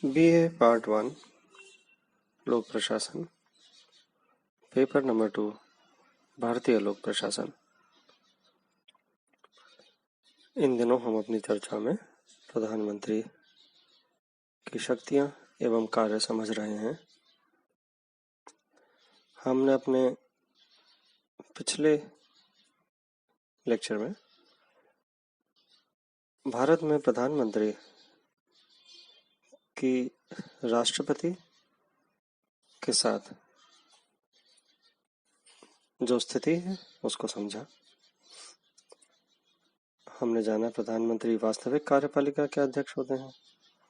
BA part 1 लोक प्रशासन paper number 2 भारतीय लोक प्रशासन। इन दिनों हम अपनी चर्चा में प्रधानमंत्री की शक्तियां एवं कार्य समझ रहे हैं। हमने अपने पिछले लेक्चर में भारत में प्रधानमंत्री की राष्ट्रपति के साथ जो स्थिति है उसको समझा। हमने जाना प्रधानमंत्री वास्तविक कार्यपालिका के अध्यक्ष होते हैं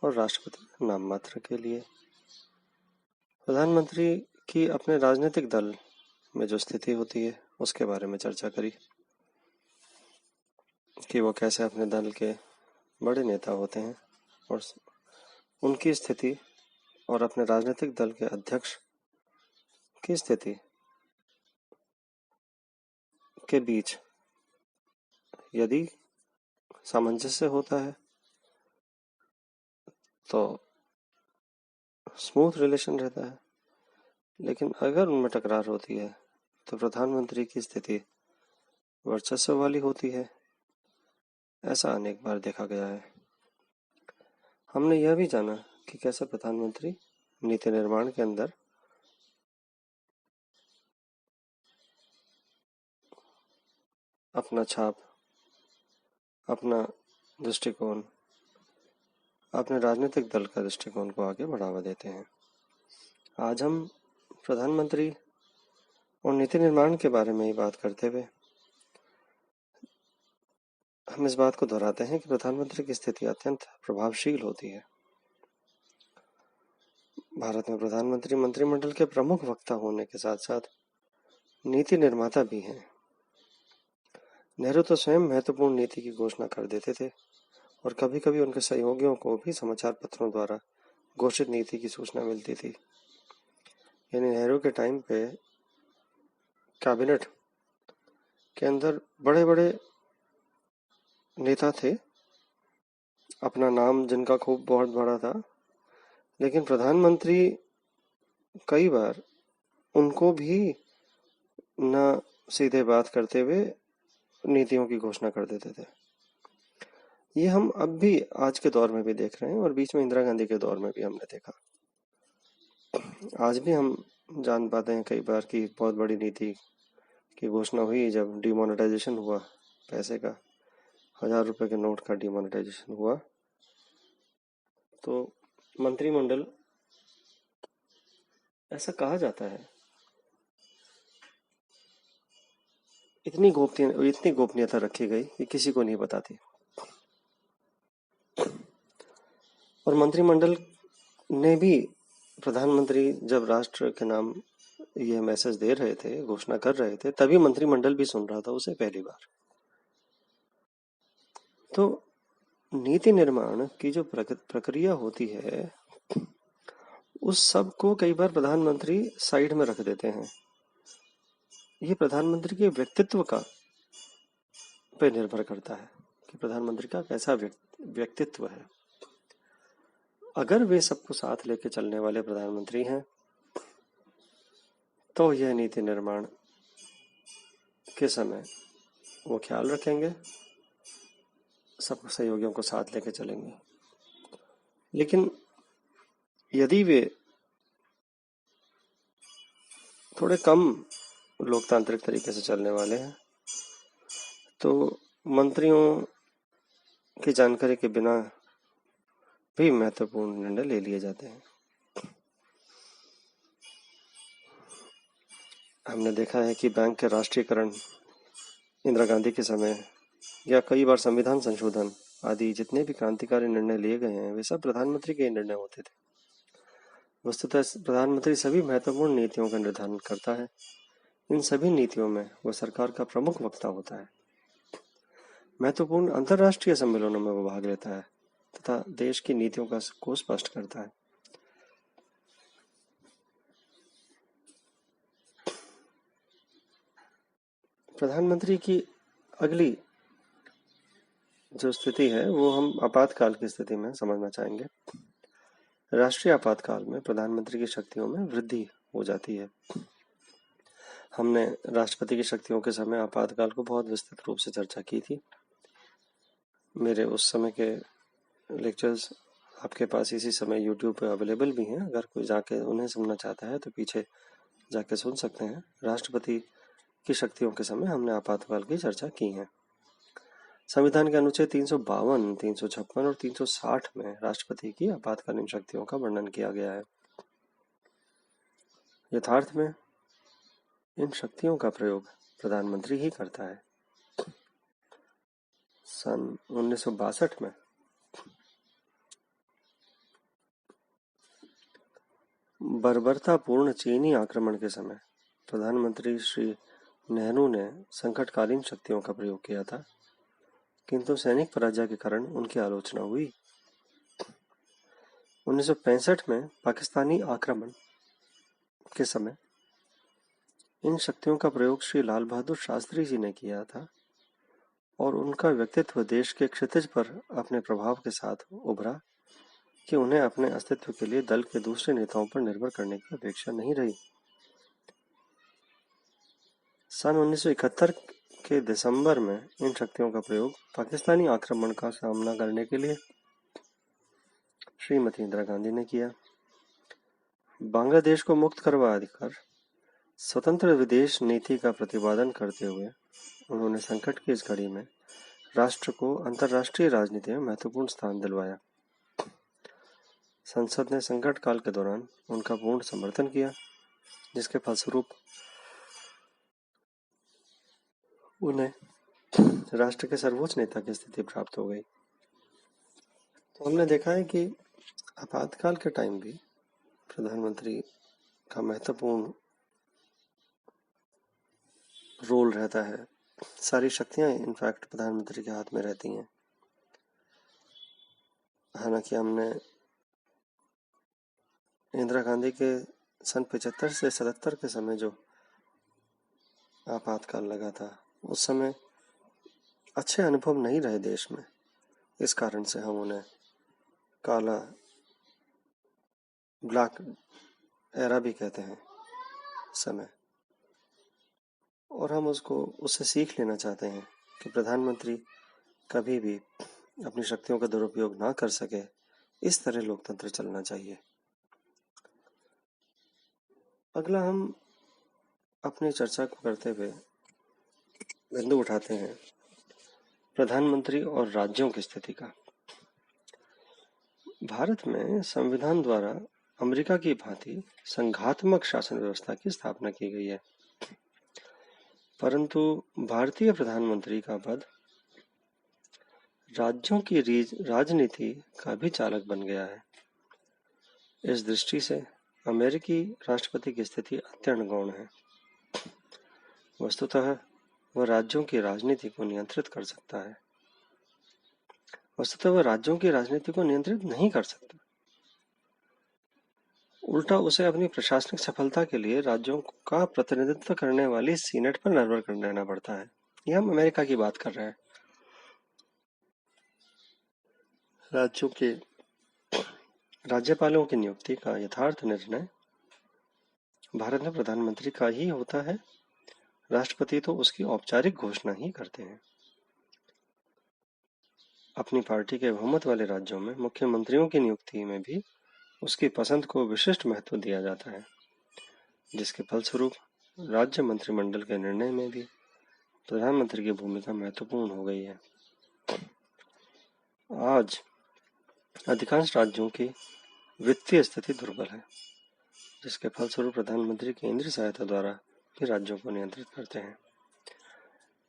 और राष्ट्रपति नाम मात्र के लिए। प्रधानमंत्री की अपने राजनीतिक दल में जो स्थिति होती है उसके बारे में चर्चा करी कि वो कैसे अपने दल के बड़े नेता होते हैं और उनकी स्थिति और अपने राजनीतिक दल के अध्यक्ष की स्थिति के बीच यदि सामंजस्य होता है तो स्मूथ रिलेशन रहता है, लेकिन अगर उनमें टकरार होती है तो प्रधानमंत्री की स्थिति वर्चस्व वाली होती है। ऐसा अनेक बार देखा गया है। हमने यह भी जाना कि कैसे प्रधानमंत्री नीति निर्माण के अंदर अपना छाप, अपना दृष्टिकोण, अपने राजनीतिक दल का दृष्टिकोण को आगे बढ़ावा देते हैं। आज हम प्रधानमंत्री और नीति निर्माण के बारे में ही बात करते हुए हम इस बात को दोहराते हैं कि प्रधानमंत्री की स्थिति अत्यंत प्रभावशील होती है। भारत में प्रधानमंत्री मंत्रिमंडल के प्रमुख वक्ता होने के साथ साथ नीति निर्माता भी हैं। नेहरू तो स्वयं महत्वपूर्ण नीति की घोषणा कर देते थे और कभी कभी उनके सहयोगियों को भी समाचार पत्रों द्वारा घोषित नीति की सूचना मिलती थी। यानी नेहरू के टाइम पे कैबिनेट के अंदर बड़े बड़े नेता थे, अपना नाम जिनका खूब बहुत बड़ा था, लेकिन प्रधानमंत्री कई बार उनको भी न सीधे बात करते हुए नीतियों की घोषणा कर देते थे। ये हम अब भी आज के दौर में भी देख रहे हैं और बीच में इंदिरा गांधी के दौर में भी हमने देखा। आज भी हम जान पाते हैं कई बार कि बहुत बड़ी नीति की घोषणा हुई जब डिमोनेटाइजेशन हुआ, पैसे का 1000 रुपए के नोट का डिमोनेटाइजेशन हुआ, तो मंत्रिमंडल, ऐसा कहा जाता है, इतनी गोपनीयता रखी गई कि किसी को नहीं बताती। और मंत्रिमंडल ने भी प्रधानमंत्री जब राष्ट्र के नाम ये मैसेज दे रहे थे, घोषणा कर रहे थे, तभी मंत्रिमंडल भी सुन रहा था उसे पहली बार। तो नीति निर्माण की जो प्रक्रिया होती है उस सब को कई बार प्रधानमंत्री साइड में रख देते हैं। ये प्रधानमंत्री के व्यक्तित्व का पे निर्भर करता है कि प्रधानमंत्री का कैसा व्यक्तित्व है। अगर वे सबको साथ लेके चलने वाले प्रधानमंत्री हैं तो यह नीति निर्माण के समय वो ख्याल रखेंगे, सब सहयोगियों को साथ लेके चलेंगे। लेकिन यदि वे थोड़े कम लोकतांत्रिक तरीके से चलने वाले हैं तो मंत्रियों की जानकारी के बिना भी महत्वपूर्ण निर्णय ले लिए जाते हैं। हमने देखा है कि बैंक के राष्ट्रीयकरण इंदिरा गांधी के समय या कई बार संविधान संशोधन आदि जितने भी क्रांतिकारी निर्णय लिए गए हैं वे सब प्रधानमंत्री के निर्णय होते थे। वस्तुतः प्रधानमंत्री सभी महत्वपूर्ण नीतियों का निर्धारण करता है। इन सभी नीतियों में वह सरकार का प्रमुख वक्ता होता है। महत्वपूर्ण अंतर्राष्ट्रीय सम्मेलनों में वो भाग लेता है तथा देश की नीतियों को स्पष्ट करता है। प्रधानमंत्री की अगली जो स्थिति है वो हम आपातकाल की स्थिति में समझना चाहेंगे। राष्ट्रीय आपातकाल में प्रधानमंत्री की शक्तियों में वृद्धि हो जाती है। हमने राष्ट्रपति की शक्तियों के समय आपातकाल को बहुत विस्तृत रूप से चर्चा की थी। मेरे उस समय के लेक्चर्स आपके पास इसी समय यूट्यूब पे अवेलेबल भी हैं। अगर कोई जाके उन्हें सुनना चाहता है तो पीछे जाके सुन सकते हैं। राष्ट्रपति की शक्तियों के समय हमने आपातकाल की चर्चा की है। संविधान के अनुच्छेद 352, 356 और 360 में राष्ट्रपति की आपातकालीन शक्तियों का वर्णन किया गया है। यथार्थ में इन शक्तियों का प्रयोग प्रधानमंत्री ही करता है। सन 1962 में बर्बरतापूर्ण चीनी आक्रमण के समय प्रधानमंत्री श्री नेहरू ने संकटकालीन शक्तियों का प्रयोग किया था, किंतु सैनिक पराजय के कारण उनकी आलोचना हुई। 1965 में पाकिस्तानी आक्रमण के समय इन शक्तियों का प्रयोग श्री लाल बहादुर शास्त्री जी ने किया था और उनका व्यक्तित्व देश के क्षितिज पर अपने प्रभाव के साथ उभरा कि उन्हें अपने अस्तित्व के लिए दल के दूसरे नेताओं पर निर्भर करने की अपेक्षा नहीं रही। सन 1971 के दिसंबर में इन शक्तियों का प्रयोग पाकिस्तानी आक्रमण का सामना करने के लिए श्रीमती इंदिरा गांधी ने किया। बांग्लादेश को मुक्त करवा कर स्वतंत्र विदेश नीति का प्रतिपादन करते हुए उन्होंने संकट की इस घड़ी में राष्ट्र को अंतर्राष्ट्रीय राजनीति में महत्वपूर्ण स्थान दिलवाया। संसद ने संकट काल के दौरान उनका पूर्ण समर्थन किया, जिसके फलस्वरूप उन्हें राष्ट्र के सर्वोच्च नेता की स्थिति प्राप्त हो गई। तो हमने देखा है कि आपातकाल के टाइम भी प्रधानमंत्री का महत्वपूर्ण रोल रहता है। सारी शक्तियां इनफैक्ट प्रधानमंत्री के हाथ में रहती हैं। हालांकि हमने इंदिरा गांधी के सन 75 से 77 के समय जो आपातकाल लगा था, उस समय अच्छे अनुभव नहीं रहे देश में। इस कारण से हम उन्हें काला ब्लैक एरा भी कहते हैं समय, और हम उससे सीख लेना चाहते हैं कि प्रधानमंत्री कभी भी अपनी शक्तियों का दुरुपयोग ना कर सके। इस तरह लोकतंत्र चलना चाहिए। अगला हम अपनी चर्चा को करते हुए बिंदु उठाते हैं प्रधानमंत्री और राज्यों की स्थिति का। भारत में संविधान द्वारा अमेरिका की भांति संघात्मक शासन व्यवस्था की स्थापना की गई है, परंतु भारतीय प्रधानमंत्री का पद राज्यों की राजनीति का भी चालक बन गया है। इस दृष्टि से अमेरिकी राष्ट्रपति की स्थिति अत्यंत गौण है। वस्तुतः वह राज्यों की राजनीति को नियंत्रित कर सकता है। वस्तुतः वह राज्यों की राजनीति को नियंत्रित नहीं कर सकता। उल्टा उसे अपनी प्रशासनिक सफलता के लिए राज्यों का प्रतिनिधित्व करने वाली सीनेट पर निर्भर रहना पड़ता है। यह हम अमेरिका की बात कर रहे हैं। राज्यों के राज्यपालों की नियुक्ति का यथार्थ निर्णय भारत में प्रधानमंत्री का ही होता है। राष्ट्रपति तो उसकी औपचारिक घोषणा ही करते हैं। अपनी पार्टी के बहुमत वाले राज्यों में मुख्यमंत्रियों की नियुक्ति में भी उसकी पसंद को विशिष्ट महत्व दिया जाता है, जिसके फलस्वरूप राज्य मंत्रिमंडल के निर्णय में भी प्रधानमंत्री की भूमिका महत्वपूर्ण हो गई है। आज अधिकांश राज्यों की वित्तीय स्थिति दुर्बल है, जिसके फलस्वरूप प्रधानमंत्री केंद्रीय सहायता द्वारा भी राज्यों को नियंत्रित करते हैं।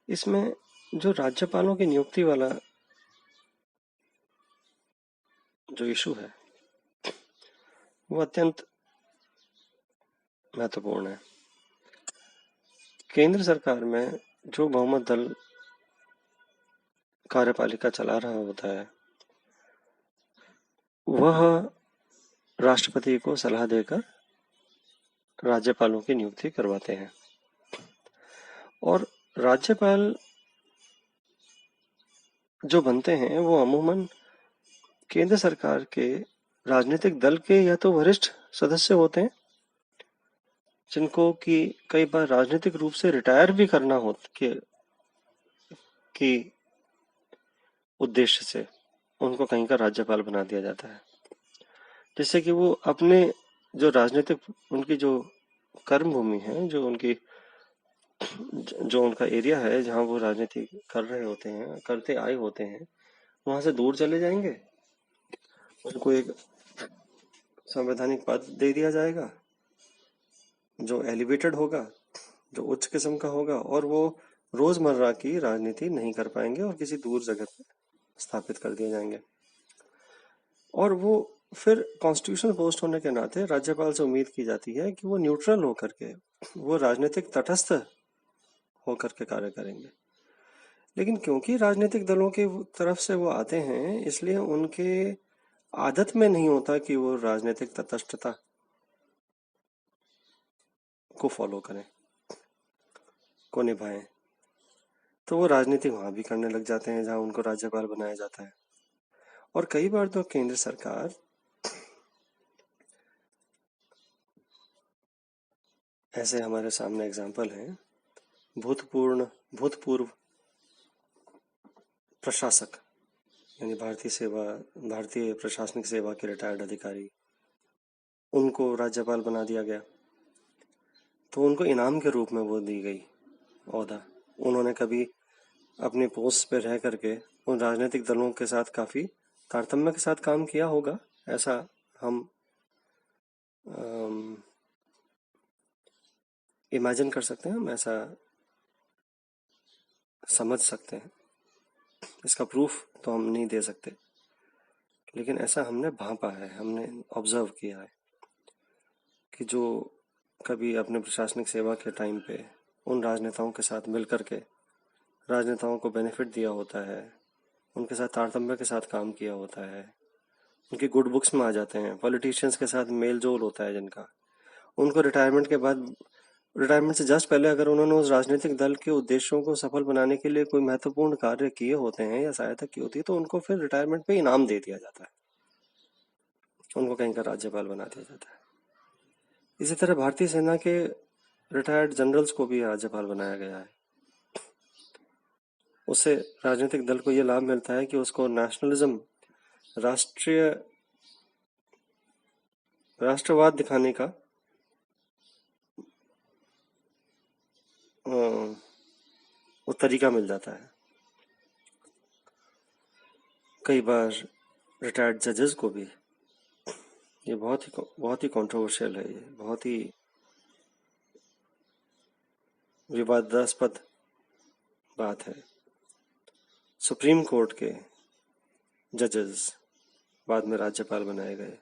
इसमें जो राज्यपालों की नियुक्ति वाला जो इशू है वो अत्यंत महत्वपूर्ण है। केंद्र सरकार में जो बहुमत दल कार्यपालिका चला रहा होता है, वह राष्ट्रपति को सलाह देकर राज्यपालों की नियुक्ति करवाते हैं, और राज्यपाल जो बनते हैं वो अमूमन केंद्र सरकार के राजनीतिक दल के या तो वरिष्ठ सदस्य होते हैं, जिनको कि कई बार राजनीतिक रूप से रिटायर भी करना हो कि उद्देश्य से उनको कहीं का राज्यपाल बना दिया जाता है, जिससे कि वो अपने जो राजनीतिक उनकी जो कर्म भूमि है, जो उनका एरिया है जहाँ वो राजनीति कर रहे होते हैं, करते आए होते हैं, वहां से दूर चले जाएंगे। उनको एक संवैधानिक पद दे दिया जाएगा जो एलिवेटेड होगा, जो उच्च किस्म का होगा, और वो रोजमर्रा की राजनीति नहीं कर पाएंगे और किसी दूर जगह पे स्थापित कर दिए जाएंगे। और वो फिर कॉन्स्टिट्यूशनल पोस्ट होने के नाते राज्यपाल से उम्मीद की जाती है कि वो न्यूट्रल होकर के, वो राजनीतिक तटस्थ होकर के कार्य करेंगे। लेकिन क्योंकि राजनीतिक दलों की तरफ से वो आते हैं, इसलिए उनके आदत में नहीं होता कि वो राजनीतिक तटस्थता को फॉलो करें, को निभाएं। तो वो राजनीति वहां भी करने लग जाते हैं जहां उनको राज्यपाल बनाया जाता है। और कई बार तो केंद्र सरकार ऐसे हमारे सामने एग्जाम्पल हैं, भूतपूर्व प्रशासक यानी भारतीय प्रशासनिक सेवा के रिटायर्ड अधिकारी, उनको राज्यपाल बना दिया गया। तो उनको इनाम के रूप में वो दी गई ओहदा। उन्होंने कभी अपनी पोस्ट पे रह करके उन राजनीतिक दलों के साथ काफी तारतम्य के साथ काम किया होगा, ऐसा हम इमेजिन कर सकते हैं, हम ऐसा समझ सकते हैं। इसका प्रूफ तो हम नहीं दे सकते, लेकिन ऐसा हमने भांपा है, हमने ऑब्जर्व किया है कि जो कभी अपने प्रशासनिक सेवा के टाइम पे उन राजनेताओं के साथ मिल करके राजनेताओं को बेनिफिट दिया होता है, उनके साथ तारतम्य के साथ काम किया होता है, उनकी गुड बुक्स में आ जाते हैं, पॉलिटिशियंस के साथ मेल जोल होता है जिनका, उनको रिटायरमेंट के बाद, रिटायरमेंट से जस्ट पहले अगर उन्होंने उस राजनीतिक दल के उद्देश्यों को सफल बनाने के लिए कोई महत्वपूर्ण कार्य किए होते हैं या सहायता की होती है, तो उनको फिर रिटायरमेंट पे इनाम दे दिया जाता है, उनको कहीं का राज्यपाल बना दिया जाता है। इसी तरह भारतीय सेना के रिटायर्ड जनरल्स को भी राज्यपाल बनाया गया है। उससे राजनीतिक दल को यह लाभ मिलता है कि उसको नेशनलिज्म, राष्ट्रवाद दिखाने का वो तरीका मिल जाता है। कई बार रिटायर्ड जजेस को भी, ये बहुत ही कंट्रोवर्शियल है, ये बहुत ही विवादास्पद बात है। सुप्रीम कोर्ट के जजेस बाद में राज्यपाल बनाए गए,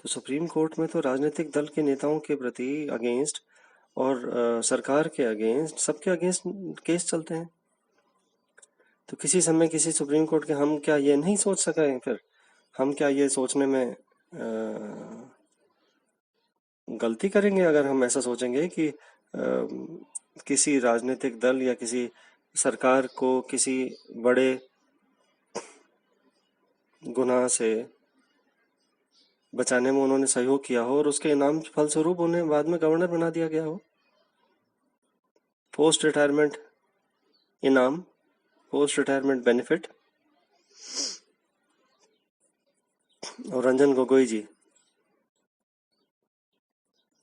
तो सुप्रीम कोर्ट में तो राजनीतिक दल के नेताओं के प्रति अगेंस्ट और सरकार के अगेंस्ट, सबके अगेंस्ट केस चलते हैं। तो किसी समय किसी सुप्रीम कोर्ट के, हम क्या ये नहीं सोच सके, फिर हम क्या ये सोचने में गलती करेंगे अगर हम ऐसा सोचेंगे कि किसी राजनीतिक दल या किसी सरकार को किसी बड़े गुनाह से बचाने में उन्होंने सहयोग किया हो और उसके इनाम फलस्वरूप उन्हें बाद में गवर्नर बना दिया गया हो। पोस्ट रिटायरमेंट इनाम, पोस्ट रिटायरमेंट बेनिफिट। और Ranjan Gogoi ji,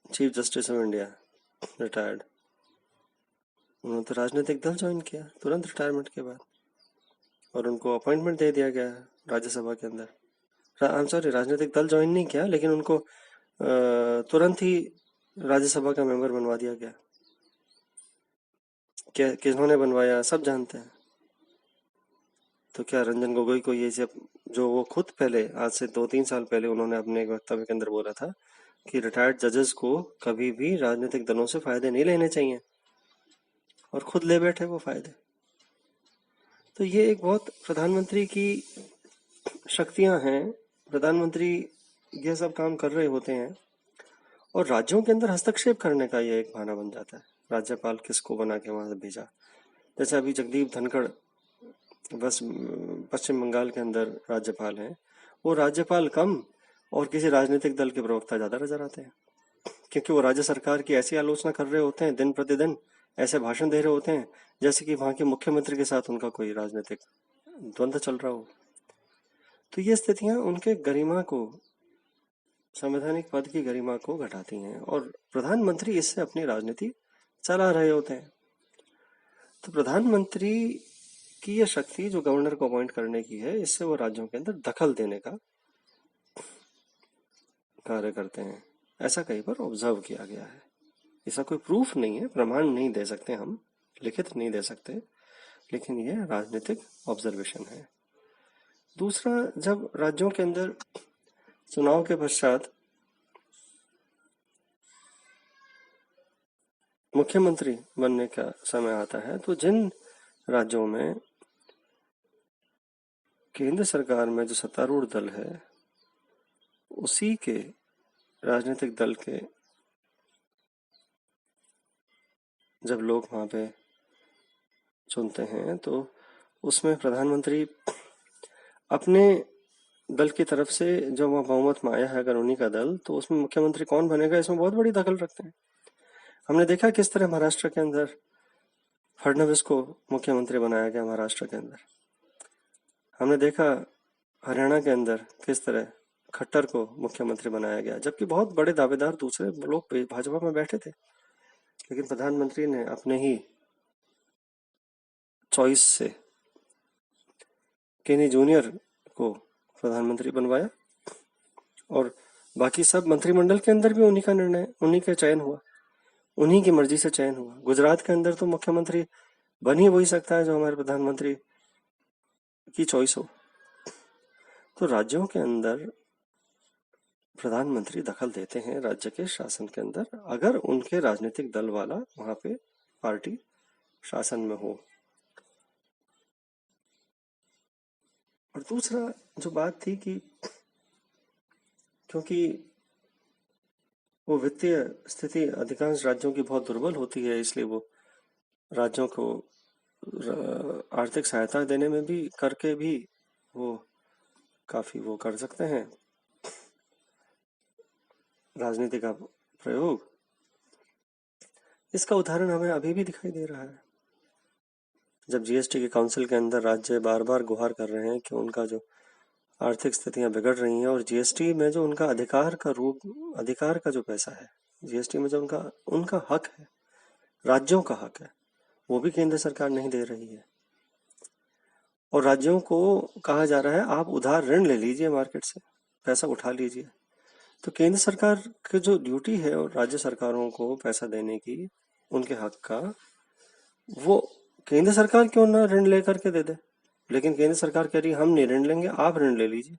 chief justice of India, retired, उन्होंने तो राजनीतिक दल ज्वाइन किया तुरंत रिटायरमेंट के बाद, और उनको अपॉइंटमेंट दे दिया गया राज्यसभा के अंदर। आई एम सॉरी, राजनीतिक दल ज्वाइन नहीं किया, लेकिन उनको तुरंत ही राज्यसभा का मेंबर बनवा दिया गया। क्या किन्होंने बनवाया सब जानते हैं। तो क्या रंजन गोगोई को ये जब, जो वो खुद पहले आज से 2-3 साल पहले उन्होंने अपने एक वक्तव्य के अंदर बोला था कि रिटायर्ड जजेस को कभी भी राजनीतिक दलों से फायदे नहीं लेने चाहिए, और खुद ले बैठे वो फायदे। तो ये एक बहुत प्रधानमंत्री की शक्तियां हैं, प्रधानमंत्री ये सब काम कर रहे होते हैं, और राज्यों के अंदर हस्तक्षेप करने का ये एक बहाना बन जाता है। राज्यपाल किसको बना के वहां से भेजा, जैसे अभी जगदीप धनखड़ बस पश्चिम बंगाल के अंदर राज्यपाल हैं, वो राज्यपाल कम और किसी राजनीतिक दल के प्रवक्ता ज्यादा नजर आते हैं, क्योंकि वो राज्य सरकार की ऐसी आलोचना कर रहे होते हैं दिन प्रतिदिन, ऐसे भाषण दे रहे होते हैं जैसे कि वहां के मुख्यमंत्री के साथ उनका कोई राजनीतिक द्वंद्व चल रहा हो। तो ये स्थितियां उनके गरिमा को, संवैधानिक पद की गरिमा को घटाती हैं, और प्रधानमंत्री इससे अपनी राजनीति चला रहे होते हैं। तो प्रधानमंत्री की ये शक्ति जो गवर्नर को अपॉइंट करने की है, इससे वो राज्यों के अंदर दखल देने का कार्य करते हैं। ऐसा कई बार ऑब्जर्व किया गया है। इसका कोई प्रूफ नहीं है, प्रमाण नहीं दे सकते हम, लिखित नहीं दे सकते, लेकिन ये राजनीतिक ऑब्जर्वेशन है। दूसरा, जब राज्यों के अंदर चुनाव के पश्चात मुख्यमंत्री बनने का समय आता है, तो जिन राज्यों में केंद्र सरकार में जो सत्तारूढ़ दल है, उसी के राजनीतिक दल के जब लोग वहां पे चुनते हैं, तो उसमें प्रधानमंत्री अपने दल की तरफ से जो वह बहुमत में आया है, अगर उन्हीं का दल, तो उसमें मुख्यमंत्री कौन बनेगा इसमें बहुत बड़ी दखल रखते हैं। हमने देखा किस तरह महाराष्ट्र के अंदर फडणवीस को मुख्यमंत्री बनाया गया। महाराष्ट्र के अंदर हमने देखा हरियाणा के अंदर किस तरह खट्टर को मुख्यमंत्री बनाया गया, जबकि बहुत बड़े दावेदार दूसरे लोग भाजपा में बैठे थे, लेकिन प्रधानमंत्री ने अपने ही चॉइस से केनी जूनियर को प्रधानमंत्री बनवाया, और बाकी सब मंत्रिमंडल के अंदर भी उन्हीं का निर्णय, उन्हीं का चयन हुआ, उन्हीं की मर्जी से चयन हुआ। गुजरात के अंदर तो मुख्यमंत्री बन ही वही सकता है जो हमारे प्रधानमंत्री की चॉइस हो। तो राज्यों के अंदर प्रधानमंत्री दखल देते हैं राज्य के शासन के अंदर, अगर उनके राजनीतिक दल वाला वहां पे पार्टी शासन में हो। और दूसरा जो बात थी कि क्योंकि वो वित्तीय स्थिति अधिकांश राज्यों की बहुत दुर्बल होती है, इसलिए वो राज्यों को आर्थिक सहायता देने में भी करके भी वो काफी वो कर सकते हैं राजनीति का प्रयोग। इसका उदाहरण हमें अभी भी दिखाई दे रहा है, जब जीएसटी के काउंसिल के अंदर राज्य बार बार गुहार कर रहे हैं कि उनका जो आर्थिक स्थितियां बिगड़ रही हैं, और जीएसटी में जो उनका अधिकार का जो पैसा है, जीएसटी में जो उनका हक है, राज्यों का हक है, वो भी केंद्र सरकार नहीं दे रही है। और राज्यों को कहा जा रहा है आप उधार ऋण ले लीजिए, मार्केट से पैसा उठा लीजिए। तो केंद्र सरकार की जो ड्यूटी है और राज्य सरकारों को पैसा देने की, उनके हक का, वो केंद्र सरकार क्यों ना ऋण लेकर के दे दे, लेकिन केंद्र सरकार कह रही है हम नहीं ऋण लेंगे, आप ऋण ले लीजिए।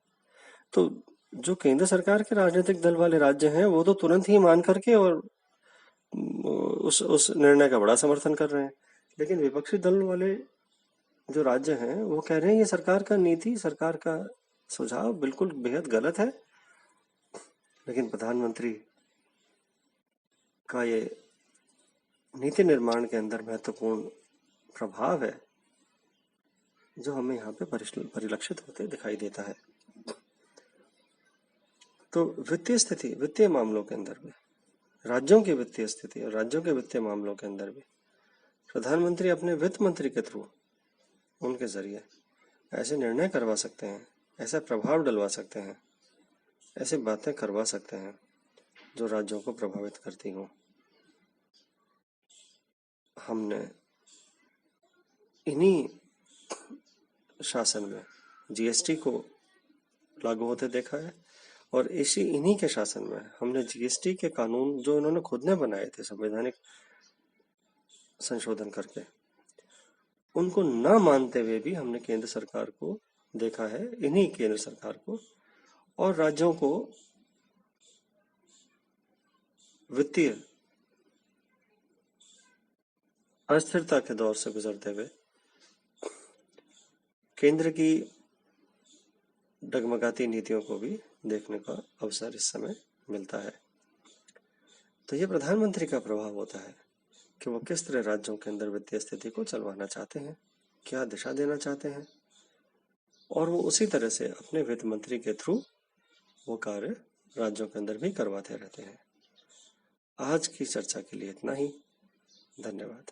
तो जो केंद्र सरकार के राजनीतिक दल वाले राज्य हैं, वो तो तुरंत ही मान करके और उस निर्णय का बड़ा समर्थन कर रहे हैं, लेकिन विपक्षी दल वाले जो राज्य हैं वो कह रहे हैं ये सरकार का नीति, सरकार का सुझाव बिल्कुल बेहद गलत है। लेकिन प्रधानमंत्री का ये नीति निर्माण के अंदर महत्वपूर्ण प्रभाव है जो हमें यहाँ पे परिलक्षित होते दिखाई देता है। तो वित्तीय स्थिति, वित्तीय मामलों के अंदर भी, राज्यों की वित्तीय स्थिति और राज्यों के वित्तीय मामलों के अंदर भी प्रधानमंत्री अपने वित्त मंत्री के थ्रू, उनके जरिए ऐसे निर्णय करवा सकते हैं, ऐसा प्रभाव डलवा सकते हैं, ऐसे बातें करवा सकते हैं जो राज्यों को प्रभावित करती हों। हमने इन्हीं शासन में जीएसटी को लागू होते देखा है, और इन्हीं के शासन में हमने जीएसटी के कानून जो इन्होंने खुद ने बनाए थे संवैधानिक संशोधन करके, उनको न मानते हुए भी हमने केंद्र सरकार को देखा है, इन्हीं केंद्र सरकार को और राज्यों को वित्तीय अस्थिरता के दौर से गुजरते हुए केंद्र की डगमगाती नीतियों को भी देखने का अवसर इस समय मिलता है। तो ये प्रधानमंत्री का प्रभाव होता है कि वो किस तरह राज्यों के अंदर वित्तीय स्थिति को चलवाना चाहते हैं, क्या दिशा देना चाहते हैं, और वो उसी तरह से अपने वित्त मंत्री के थ्रू वो कार्य राज्यों के अंदर भी करवाते रहते हैं। आज की चर्चा के लिए इतना ही। धन्यवाद।